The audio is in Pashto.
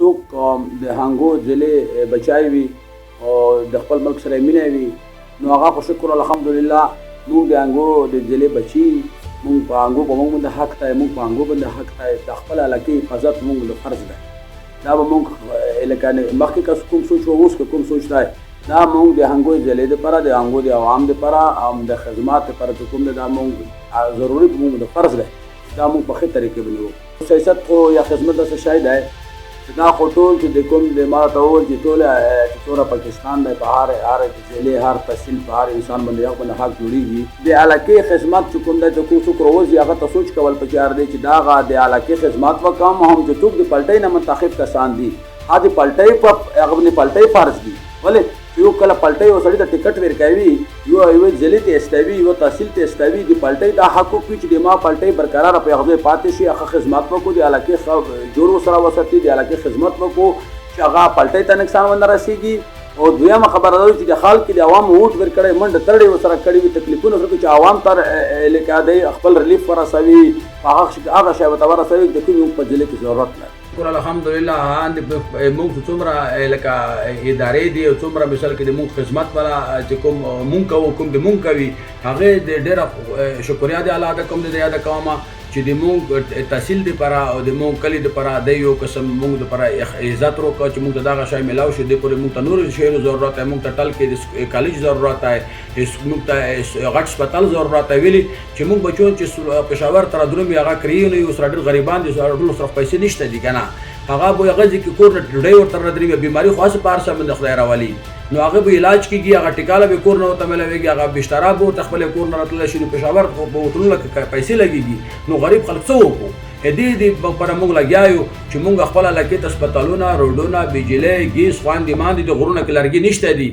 څوک د هنګو ضلع بچای وي او د خپل ملک سره مینه وي نو هغه خو شکر الحمدلله موږ د هنګو د ضلع بچي موږ په هنګو به موږ باندې حق دی، موږ په هنګو باندې حق دی، د خپل علاقې حفاظت موږ د فرض دی. دا به موږ لکه مخکې که کوم سوچ و اوس که کوم سوچ دی دا موږ د هنګو ضلع دپاره د هنګو د عوام دپاره د خدمات دپاره چې کوم دی دا موږ ضروري موږ د فرض دی، دا موږ په ښه طریقې باندې وکړو. سیاست خو یا خدمت داسې شی دی چې دا خو ټول چې د کوم د ما ته وویل چې ټول چې څومره پاکستان دی په هر ضلع هر تحصیل په هر انسان باندې یو باندې حق جوړېږي. د علاقې خدمت چې کوم دی چې کوم څوک راوځي هغه ته سوچ کول پکار دی چې دا هغه د علاقې خدمات وکړم هم چې څوک د پلټۍ نه منتخب کسان دي هغه د پلټۍ په هغه باندې پلټۍ فرض دي. ولې یو کله پلټۍ یو سړي ته ټکټ ورکوي یو ضلع ته استوي یو تحصیل ته استوي د پلټۍ دا حقوق وي چې د ما پلټۍ برقراره په هغه پاتې شي، هغه خدمات وکړو، د علاقې جوړ سره وساتي، د علاقې خدمت وکړو چې هغه پلټۍ ته نقصان ونه رسېږي. او دویمه خبره دا چې د خلک د عوامو ووټ ورکړی منډه ترړې ورسره کړې وي تکلیفونه ورکړي چې عوام ته لکه دی خپل ریلیف ورسوي هغه شی ورته ورسوي د کوم په ضلع کې ضرورت لري. شکر الحمدلله موږ څومره لکه ادارې دي او څومره مثال کې د موږ خدمت والا چې کوم موږ کوو کوم د موږ کوي هغه د ډېره شکریا دی الله ته کوم د یاد کوم چې د موږ تحصیل دپاره او د موږ کلي دپاره د یو قسم موږ دپاره عزت وکړو چې موږ ته دغه شی میلاو شي. دې پورې موږ ته نورو شیانو ضرورت دی، موږ ته ټل کې د کالج ضرورت دی، موږ ته غټ هسپتال ضرورت دی. ویلي چې موږ بچو چې پېښور ته رادرومي هغه کریو نه یو سره ډېر غریبان دي ټولو سره پیسې نشته دي که نه هغه به هغه ځای کې کور نه ډوډۍ ورته رادروي بیماري خو هسې په هر څه باندې خدای راولي نو هغه به علاج کېږي هغه ټیکاله به کور نه ورته میلاوېږي هغه بشترا به ورته خپل کور نه راتللی شي نو پېښور په هوټلونو کې پیسې لګېږي نو غریب خلک څه وکړو. دې لپاره موږ لګیا یو چې موږ خپل علاقې ته هسپتالونه روډونه بجلۍ ګیس خواندې ماندې د غرونو کې لرګي نشته دي.